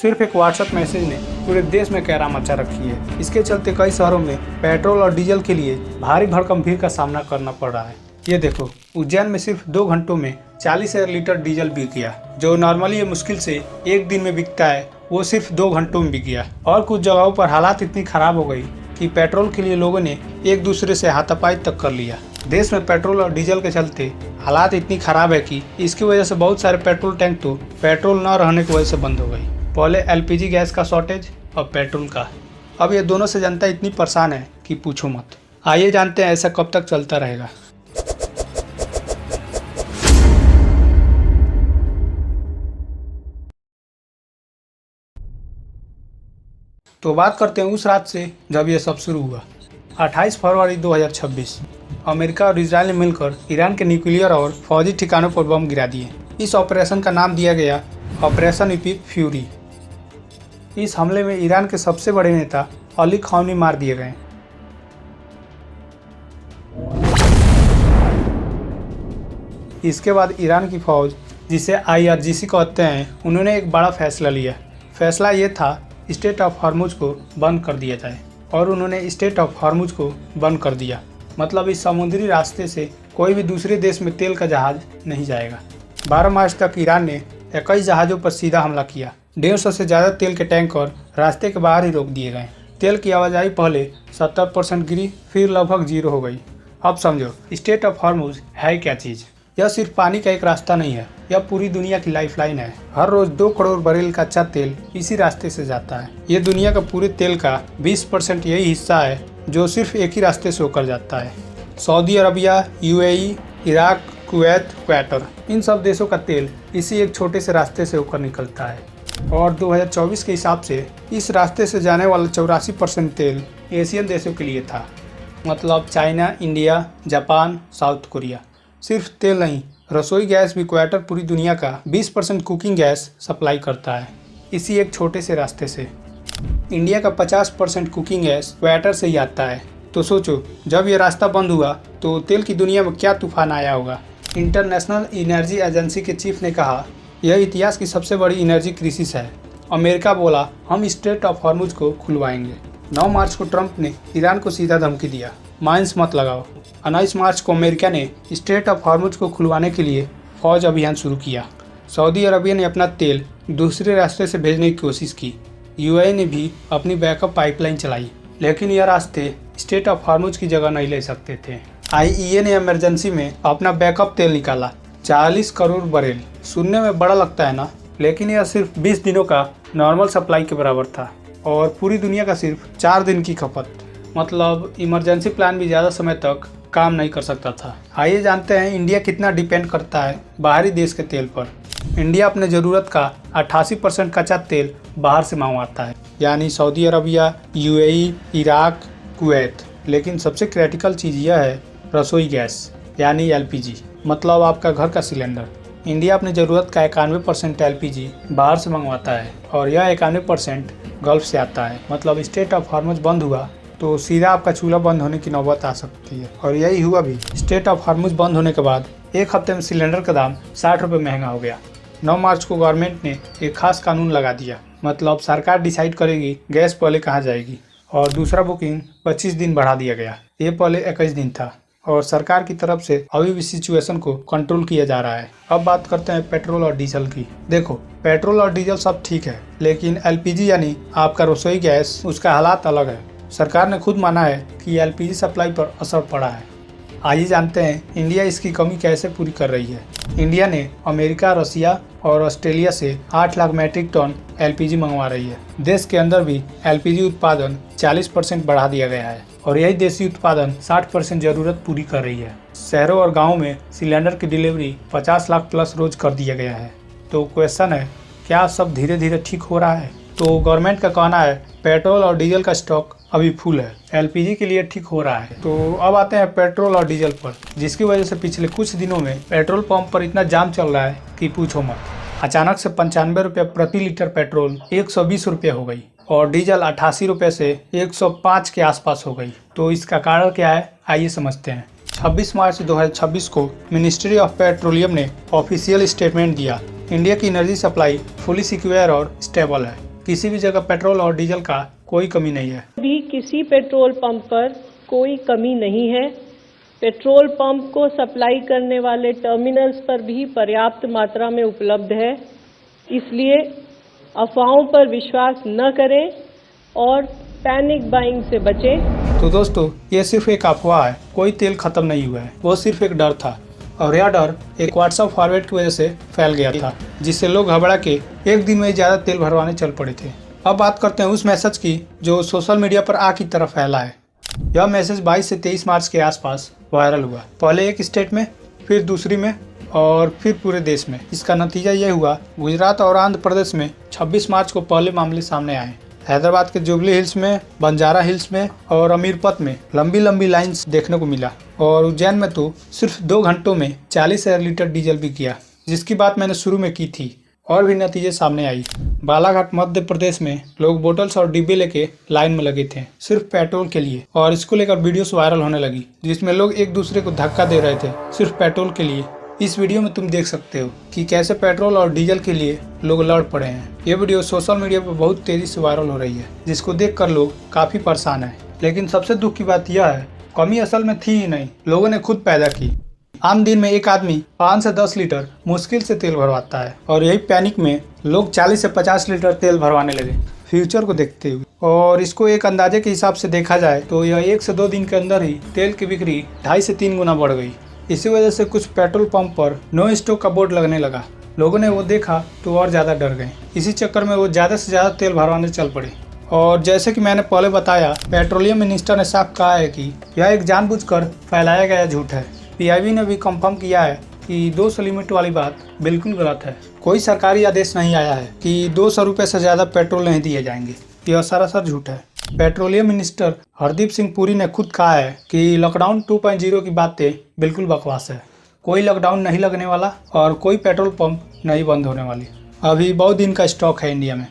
सिर्फ एक WhatsApp message ने पूरे देश में कहरा मचा रखी है। इसके चलते कई शहरों में पेट्रोल और डीजल के लिए भारी भरकम भीड़ का सामना करना पड़ रहा है। ये देखो, उज्जैन में सिर्फ 2 घंटों में 40,000 लीटर डीजल बिक गया। जो नॉर्मली ये मुश्किल से एक दिन में बिकता है, वो सिर्फ 2 घंटों में बिक गया। और कुछ जगहों पर हालात इतनी खराब हो गई कि पेट्रोल के लिए लोगों ने एक दूसरे से हाथापाई तक कर लिया। देश में पेट्रोल और डीजल के चलते हालात इतनी खराब है कि इसकी वजह से बहुत सारे पेट्रोल टैंक तो पेट्रोल न रहने की वजह से बंद हो गई। पहले एलपीजी गैस का शॉर्टेज, अब पेट्रोल का। अब ये दोनों से जनता इतनी परेशान है कि पूछो मत। आइए जानते हैं ऐसा कब तक चलता रहेगा। तो बात करते हैं उस रात से जब ये सब शुरू हुआ। 28 फरवरी 2026 अमेरिका और इजराइल ने मिलकर ईरान के न्यूक्लियर और फौजी ठिकानों पर बम गिरा दिए। इस ऑपरेशन का नाम दिया गया ऑपरेशन इपिक फ्यूरी। इस हमले में ईरान के सबसे बड़े नेता अली खमेनी मार दिए गए। इसके बाद ईरान की फौज, जिसे IRGC कहते हैं, उन्होंने एक बड़ा फैसला लिया। फैसला ये था स्टेट ऑफ हॉर्मुज को बंद कर दिया जाए। और उन्होंने स्टेट ऑफ हॉर्मुज को बंद कर दिया, मतलब इस समुद्री रास्ते से कोई भी दूसरे देश में तेल का जहाज नहीं जाएगा। 12 मार्च तक ईरान ने 21 जहाज़ों पर सीधा हमला किया। 150 से ज़्यादा तेल के टैंकर रास्ते के बाहर ही रोक दिए गए। तेल की आवाजाही पहले 70% गिरी, फिर लगभग 0 हो गई। अब समझो स्टेट ऑफ हॉर्मुज है क्या चीज़। यह सिर्फ पानी का एक रास्ता नहीं है, यह पूरी दुनिया की लाइफलाइन है। हर रोज 2 करोड़ बैरल का कच्चा तेल इसी रास्ते से जाता है। ये दुनिया का पूरे तेल का 20% यही हिस्सा है जो सिर्फ एक ही रास्ते से होकर जाता है। Saudi Arabia, UAE, Iraq, Kuwait, Qatar, इन सब देशों का तेल इसी एक छोटे से रास्ते से होकर निकलता है। और 2024 के हिसाब से इस रास्ते से जाने वाला 84% तेल एशियन देशों के लिए था, मतलब China, India, Japan, south Korea. सिर्फ तेल नहीं, रसोई गैस भी क्वेटर पूरी दुनिया का 20% कुकिंग गैस सप्लाई करता है, इसी एक छोटे से रास्ते से। इंडिया का 50% कुकिंग गैस क्वेटर से ही आता है। तो सोचो, जब ये रास्ता बंद हुआ तो तेल की दुनिया में क्या तूफान आया होगा। इंटरनेशनल एनर्जी एजेंसी के चीफ ने कहा, यह इतिहास की सबसे बड़ी एनर्जी क्राइसिस है। अमेरिका बोला, हम स्ट्रेट ऑफ हॉर्मुज को खुलवाएंगे। 9 मार्च को ट्रंप ने ईरान को सीधा धमकी दिया, माइंस मत लगाओ। 19 मार्च को अमेरिका ने स्ट्रेट ऑफ हॉर्मुज को खुलवाने के लिए फौज अभियान शुरू किया। सऊदी अरबिया ने अपना तेल दूसरे रास्ते से भेजने की कोशिश की। UAE ने भी अपनी बैकअप पाइपलाइन चलाई, लेकिन यह रास्ते स्ट्रेट ऑफ हॉर्मुज की जगह नहीं ले सकते थे। IEA ने इमरजेंसी में अपना बैकअप तेल निकाला, 40 करोड़ बैरल। सुनने में बड़ा लगता है ना, लेकिन यह सिर्फ 20 दिनों का नॉर्मल सप्लाई के बराबर था और पूरी दुनिया का सिर्फ 4 दिन की खपत। मतलब इमरजेंसी प्लान भी ज़्यादा समय तक काम नहीं कर सकता था। आइए जानते हैं इंडिया कितना डिपेंड करता है बाहरी देश के तेल पर। इंडिया अपने ज़रूरत का 88% कच्चा तेल बाहर से मंगवाता है, यानी Saudi Arabia, UAE, Iraq, Kuwait. लेकिन सबसे क्रिटिकल चीज़ यह है रसोई गैस, यानी LPG, मतलब आपका घर का सिलेंडर। इंडिया अपनी ज़रूरत का 91% LPG बाहर से मंगवाता है और यह 91% गल्फ से आता है। मतलब स्टेट ऑफ हॉर्मुज बंद हुआ तो सीधा आपका चूल्हा बंद होने की नौबत आ सकती है, और यही हुआ भी। स्टेट ऑफ हॉर्मुज बंद होने के बाद एक हफ्ते में सिलेंडर का दाम 60 रुपये महंगा हो गया। 9 मार्च को गवर्नमेंट ने एक खास कानून लगा दिया, मतलब सरकार डिसाइड करेगी गैस पहले कहाँ जाएगी, और दूसरा बुकिंग 25 दिन बढ़ा दिया गया। ये पहले 21 दिन था और सरकार की तरफ से अभी भी सिचुएशन को कंट्रोल किया जा रहा है। अब बात करते हैं पेट्रोल और डीजल की। देखो, पेट्रोल और डीजल सब ठीक है, लेकिन LPG यानी आपका रसोई गैस, उसका हालात अलग है। सरकार ने खुद माना है कि LPG सप्लाई पर असर पड़ा है। आइए जानते हैं इंडिया इसकी कमी कैसे पूरी कर रही है। इंडिया ने अमेरिका, रसिया और ऑस्ट्रेलिया से 8 लाख मैट्रिक टन LPG मंगवा रही है। देश के अंदर भी LPG उत्पादन 40% बढ़ा दिया गया है और यही देसी उत्पादन 60% जरूरत पूरी कर रही है। शहरों और गाँव में सिलेंडर की डिलीवरी 50 लाख प्लस रोज कर दिया गया है। तो क्वेश्चन है, क्या सब धीरे धीरे ठीक हो रहा है? तो गवर्नमेंट का कहना है पेट्रोल और डीजल का स्टॉक अभी फुल है, LPG के लिए ठीक हो रहा है। तो अब आते हैं पेट्रोल और डीजल पर, जिसकी वजह से पिछले कुछ दिनों में पेट्रोल पंप पर इतना जाम चल रहा है कि पूछो मत। अचानक से 95 रुपये प्रति लीटर पेट्रोल 120 रुपये हो गई और डीजल 88 रुपये से 105 के आसपास हो गई। तो इसका कारण क्या है, आइए समझते हैं। 26 मार्च 2026 को मिनिस्ट्री ऑफ पेट्रोलियम ने ऑफिशियल स्टेटमेंट दिया, इंडिया की एनर्जी सप्लाई फुली सिक्योर और स्टेबल है। किसी भी जगह पेट्रोल और डीजल का कोई कमी नहीं है। भी किसी पेट्रोल पंप पर कोई कमी नहीं है। पेट्रोल पंप को सप्लाई करने वाले टर्मिनल्स पर भी पर्याप्त मात्रा में उपलब्ध है। इसलिए अफवाहों पर विश्वास न करें और पैनिक बाइंग से बचें। तो दोस्तों, ये सिर्फ एक अफवाह है, कोई तेल खत्म नहीं हुआ है, वो सिर्फ एक डर था और यह डर एक व्हाट्सएप फॉरवर्ड की वजह से फैल गया था, जिससे लोग घबरा के एक दिन में ज़्यादा तेल भरवाने चल पड़े थे। अब बात करते हैं उस मैसेज की जो सोशल मीडिया पर आग की तरह फैला है। यह मैसेज 22 से 23 मार्च के आसपास वायरल हुआ, पहले एक स्टेट में, फिर दूसरी में और फिर पूरे देश में। इसका नतीजा यह हुआ, गुजरात और आंध्र प्रदेश में 26 मार्च को पहले मामले सामने आए। हैदराबाद के जुबली हिल्स में, बंजारा हिल्स में और अमीरपत में लंबी लंबी लाइंस देखने को मिला और उज्जैन में तो सिर्फ 2 घंटों में 40,000 लीटर डीजल भी किया, जिसकी बात मैंने शुरू में की थी। और भी नतीजे सामने आई। बालाघाट मध्य प्रदेश में लोग बोतल्स और डिब्बे लेके लाइन में लगे थे सिर्फ पेट्रोल के लिए, और इसको लेकर वीडियोस वायरल होने लगी जिसमें लोग एक दूसरे को धक्का दे रहे थे सिर्फ पेट्रोल के लिए। इस वीडियो में तुम देख सकते हो कि कैसे पेट्रोल और डीजल के लिए लोग लड़ पड़े हैं। ये वीडियो सोशल मीडिया पर बहुत तेजी से वायरल हो रही है, जिसको देखकर लोग काफी परेशान हैं। लेकिन सबसे दुख की बात यह है, कमी असल में थी ही नहीं, लोगों ने खुद पैदा की। आम दिन में एक आदमी 5 से 10 लीटर मुश्किल से तेल भरवाता है और यही पैनिक में लोग 40 से 50 लीटर तेल भरवाने लगे फ्यूचर को देखते हुए। और इसको एक अंदाजे के हिसाब से देखा जाए तो यह 1 से 2 दिन के अंदर ही तेल की बिक्री 2.5 से 3 गुना बढ़ गई। इसी वजह से कुछ पेट्रोल पंप पर नो स्टॉक का बोर्ड लगने लगा। लोगों ने वो देखा तो और ज़्यादा डर गए। इसी चक्कर में वो ज़्यादा से ज़्यादा तेल भरवाने चल पड़े। और जैसे कि मैंने पहले बताया, पेट्रोलियम मिनिस्टर ने साफ कहा है कि यह एक जानबूझकर फैलाया गया झूठ है। पीआईबी ने भी कंफर्म किया है कि 200 लिमिट वाली बात बिल्कुल गलत है। कोई सरकारी आदेश नहीं आया है कि 200 रुपये से ज़्यादा पेट्रोल नहीं दिए जाएंगे। यह सरासर झूठ है। पेट्रोलियम मिनिस्टर हरदीप सिंह पुरी ने खुद कहा है कि लॉकडाउन 2.0 की बातें बिल्कुल बकवास है। कोई लॉकडाउन नहीं लगने वाला और कोई पेट्रोल पंप नहीं बंद होने वाली। अभी बहुत दिन का स्टॉक है इंडिया में।